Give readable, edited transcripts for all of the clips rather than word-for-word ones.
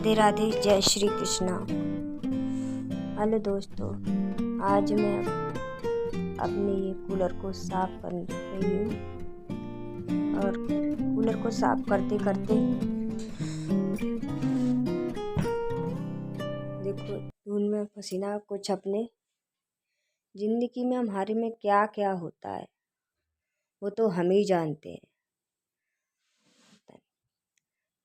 राधे राधे, जय श्री कृष्णा। हेलो दोस्तों, आज मैं अपने ये कूलर को साफ कर रही हूँ और कूलर को साफ करते करते देखो धूल में पसीना कुछ अपने ज़िंदगी में हमारे में क्या क्या होता है वो तो हम ही जानते हैं।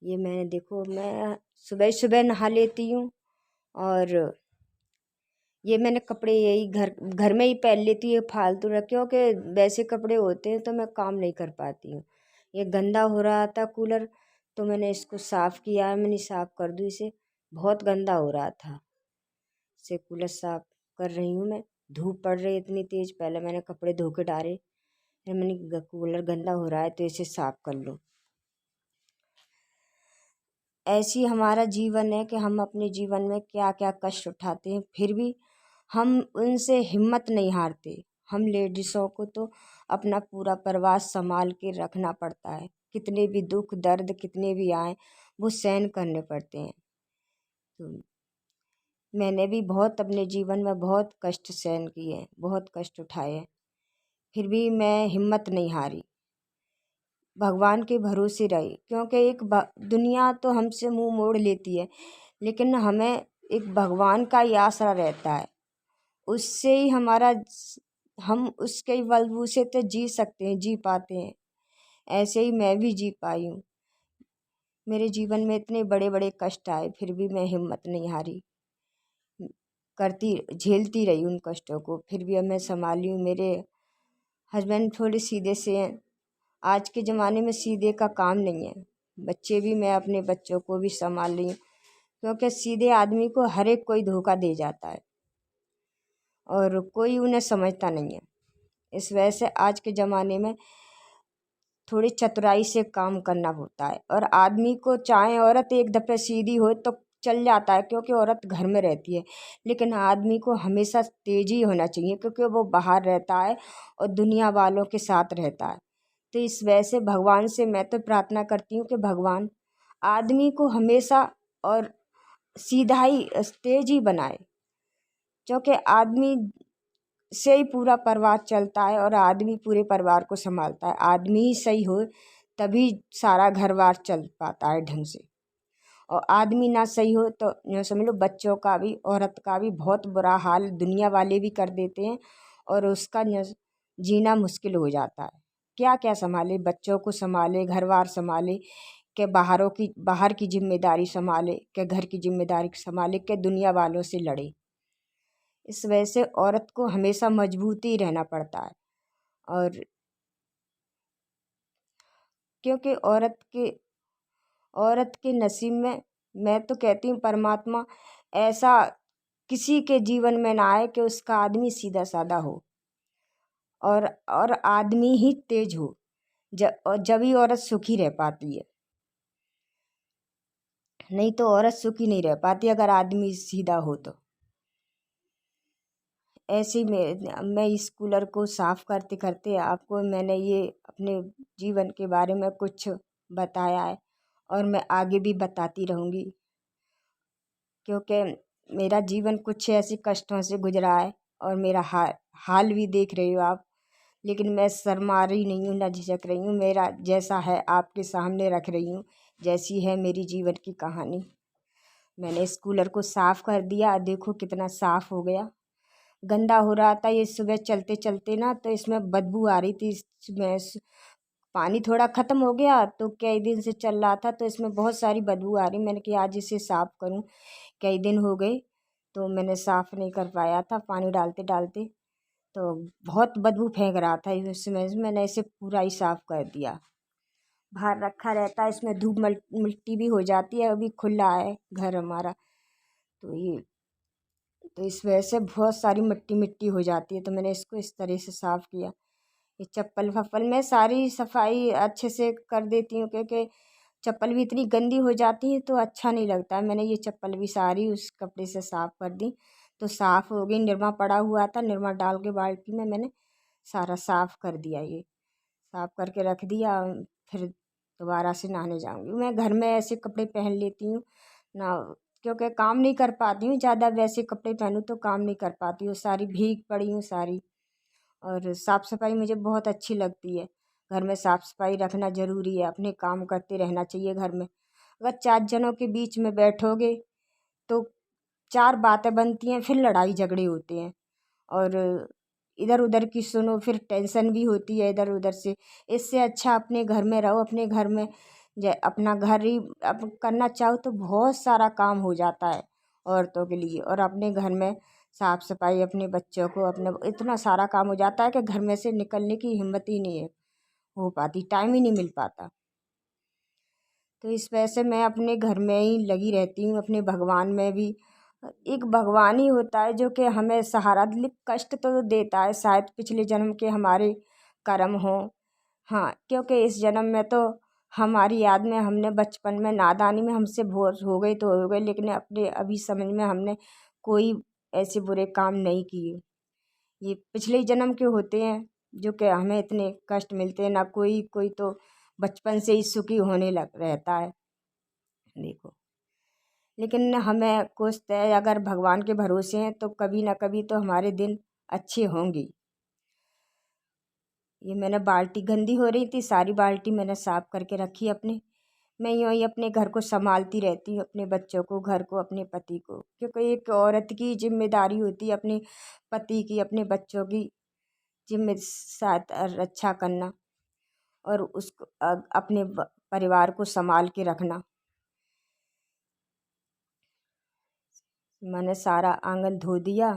ये मैं सुबह सुबह नहा लेती हूँ और ये मैंने कपड़े यही घर में ही पहन लेती हूँ फालतू रख, क्योंकि वैसे कपड़े होते हैं तो मैं काम नहीं कर पाती हूँ। ये गंदा हो रहा था कूलर, तो मैंने इसको साफ़ किया। मैंने साफ़ कर दूँ इसे, बहुत गंदा हो रहा था। इसे कूलर साफ़ कर रही हूँ मैं। धूप पड़ रही है इतनी तेज़, पहले मैंने कपड़े धो के डाले, फिर मैंने कूलर गंदा हो रहा है तो इसे साफ़ कर लो। ऐसी हमारा जीवन है कि हम अपने जीवन में क्या क्या कष्ट उठाते हैं, फिर भी हम उनसे हिम्मत नहीं हारते। हम लेडीज़ों को तो अपना पूरा परिवार संभाल के रखना पड़ता है। कितने भी दुख दर्द कितने भी आए वो सहन करने पड़ते हैं। तो मैंने भी बहुत अपने जीवन में बहुत कष्ट सहन किए हैं, बहुत कष्ट उठाए हैं, फिर भी मैं हिम्मत नहीं हारी, भगवान के भरोसे रही। क्योंकि दुनिया तो हमसे मुंह मोड़ लेती है, लेकिन हमें एक भगवान का ही आसरा रहता है। उससे ही हम उसके बलबूते से जी सकते हैं, जी पाते हैं। ऐसे ही मैं भी जी पाई हूँ। मेरे जीवन में इतने बड़े बड़े कष्ट आए, फिर भी मैं हिम्मत नहीं हारी, झेलती रही उन कष्टों को, फिर भी अब मैं संभाली हूँ। मेरे हस्बैंड थोड़े सीधे से हैं। आज के ज़माने में सीधे का काम नहीं है। बच्चे भी, मैं अपने बच्चों को भी संभाल रही हूँ, क्योंकि सीधे आदमी को हर एक कोई धोखा दे जाता है और कोई उन्हें समझता नहीं है। इस वजह से आज के ज़माने में थोड़ी चतुराई से काम करना होता है। और आदमी को, चाहे औरत एक दफ़े सीधी हो तो चल जाता है, क्योंकि औरत घर में रहती है, लेकिन आदमी को हमेशा तेज़ी होना चाहिए, क्योंकि वो बाहर रहता है और दुनिया वालों के साथ रहता है। तो इस वजह से भगवान से मैं तो प्रार्थना करती हूँ कि भगवान आदमी को हमेशा और सीधा ही तेज़ ही बनाए, क्योंकि आदमी से ही पूरा परिवार चलता है और आदमी पूरे परिवार को संभालता है। आदमी ही सही हो तभी सारा घर बार चल पाता है ढंग से, और आदमी ना सही हो तो यूँ समझ लो बच्चों का भी, औरत का भी बहुत बुरा हाल दुनिया वाले भी कर देते हैं और उसका जीना मुश्किल हो जाता है। क्या क्या संभाले, बच्चों को संभाले, घर बार संभाले, के बाहर की जिम्मेदारी संभाले, के घर की जिम्मेदारी संभाले, के दुनिया वालों से लड़े। इस वजह से औरत को हमेशा मजबूत ही रहना पड़ता है। और क्योंकि औरत के नसीब में, मैं तो कहती हूँ परमात्मा ऐसा किसी के जीवन में ना आए कि उसका आदमी सीधा साधा हो और आदमी ही तेज हो। जब ही औरत सुखी रह पाती है, नहीं तो औरत सुखी नहीं रह पाती अगर आदमी सीधा हो तो। ऐसे ही मैं इस कूलर को साफ़ करते करते आपको मैंने ये अपने जीवन के बारे में कुछ बताया है, और मैं आगे भी बताती रहूँगी, क्योंकि मेरा जीवन कुछ ऐसे कष्टों से गुजरा है और मेरा हाल भी देख रही हो आप। लेकिन मैं शर्मा रही नहीं हूँ, ना झिझक रही हूँ। मेरा जैसा है आपके सामने रख रही हूँ, जैसी है मेरी जीवन की कहानी। मैंने इस कूलर को साफ़ कर दिया, देखो कितना साफ़ हो गया। गंदा हो रहा था ये सुबह चलते चलते ना, तो इसमें बदबू आ रही थी। इसमें पानी थोड़ा ख़त्म हो गया, तो कई दिन से चल रहा था तो इसमें बहुत सारी बदबू आ रही। मैंने कहा आज इसे साफ़ करूं, कई दिन हो गए तो मैंने साफ़ नहीं कर पाया था पानी डालते डालते, तो बहुत बदबू फेंक रहा था। इसमें मैंने इसे पूरा ही साफ़ कर दिया। बाहर रखा रहता है, इसमें धूप मिट्टी भी हो जाती है, अभी खुला है घर हमारा, तो इस वजह से बहुत सारी मिट्टी मिट्टी हो जाती है। तो मैंने इसको इस तरह से साफ़ किया। ये चप्पल वप्पल में सारी सफाई अच्छे से कर देती हूँ, क्योंकि चप्पल भी इतनी गंदी हो जाती है तो अच्छा नहीं लगता है। मैंने ये चप्पल भी सारी उस कपड़े से साफ़ कर दी, तो साफ़ हो गई। निरमा पड़ा हुआ था, निरमा डाल के बाल्टी में मैंने सारा साफ़ कर दिया। ये साफ़ करके रख दिया, फिर दोबारा से नहाने जाऊँगी। मैं घर में ऐसे कपड़े पहन लेती हूँ ना, क्योंकि काम नहीं कर पाती हूँ ज़्यादा, वैसे कपड़े पहनूँ तो काम नहीं कर पाती हूँ, सारी भीग पड़ी हूँ सारी। और साफ़ सफाई मुझे बहुत अच्छी लगती है, घर में साफ़ सफाई रखना ज़रूरी है, अपने काम करते रहना चाहिए घर में। अगर 4 जनों के बीच में बैठोगे तो 4 बातें बनती हैं, फिर लड़ाई झगड़े होते हैं, और इधर उधर की सुनो फिर टेंशन भी होती है इधर उधर से। इससे अच्छा अपने घर में रहो, अपने घर में अपना घर ही अब करना चाहो तो बहुत सारा काम हो जाता है औरतों के लिए। और अपने घर में साफ़ सफाई, अपने बच्चों को, अपने इतना सारा काम हो जाता है कि घर में से निकलने की हिम्मत ही नहीं है हो पाती, टाइम ही नहीं मिल पाता। तो इस वजह से मैं अपने घर में ही लगी रहती हूँ, अपने भगवान में भी। एक भगवान ही होता है जो कि हमें सहारा कष्ट तो देता है, शायद पिछले जन्म के हमारे कर्म हों। हाँ, क्योंकि इस जन्म में तो हमारी याद में हमने बचपन में नादानी में हमसे भूल हो गई तो हो गई, लेकिन अपने अभी समझ में हमने कोई ऐसे बुरे काम नहीं किए। ये पिछले जन्म के होते हैं जो कि हमें इतने कष्ट मिलते हैं ना। कोई कोई तो बचपन से ही सुखी होने लग रहता है, देखो। लेकिन हमें कुछ है, अगर भगवान के भरोसे हैं तो कभी ना कभी तो हमारे दिन अच्छे होंगे। ये मैंने बाल्टी गंदी हो रही थी, सारी बाल्टी मैंने साफ करके रखी अपने। मैं यूँ ही अपने घर को संभालती रहती हूँ, अपने बच्चों को, घर को, अपने पति को, क्योंकि एक औरत की जिम्मेदारी होती है अपने पति की, अपने बच्चों की जिम्मे साथ रक्षा करना, और उसको अपने परिवार को संभाल के रखना। मैंने सारा आंगन धो दिया,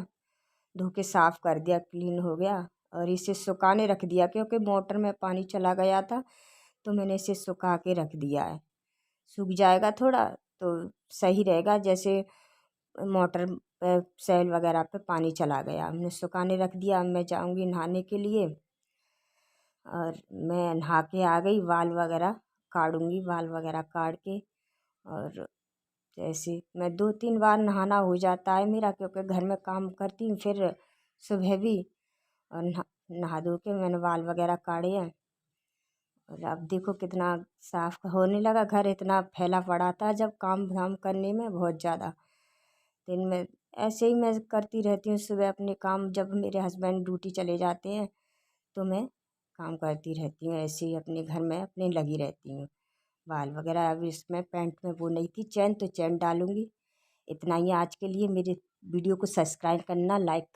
धो के साफ़ कर दिया, क्लीन हो गया, और इसे सुखाने रख दिया क्योंकि मोटर में पानी चला गया था, तो मैंने इसे सुखा के रख दिया है। सूख जाएगा थोड़ा तो सही रहेगा, जैसे मोटर पे सेल वगैरह पे पानी चला गया, हमने सुखाने रख दिया। अब मैं जाऊँगी नहाने के लिए, और मैं नहा के आ गई, बाल वगैरह काटूँगी, बाल वगैरह काट के, और जैसे मैं 2-3 बार नहाना हो जाता है मेरा, क्योंकि घर में काम करती हूँ फिर सुबह भी, और नहा धो के मैंने बाल वगैरह काटे हैं। और अब देखो कितना साफ होने लगा, घर इतना फैला पड़ा था जब काम धाम करने में बहुत ज़्यादा। दिन में ऐसे ही मैं करती रहती हूँ, सुबह अपने काम, जब मेरे हस्बैंड ड्यूटी चले जाते हैं तो मैं काम करती रहती हूँ, ऐसे ही अपने घर में अपने लगी रहती हूँ। बाल वगैरह अब इसमें पैंट में वो नहीं थी चैन, तो चैन डालूँगी। इतना ही आज के लिए। मेरे वीडियो को सब्सक्राइब करना, लाइक करना।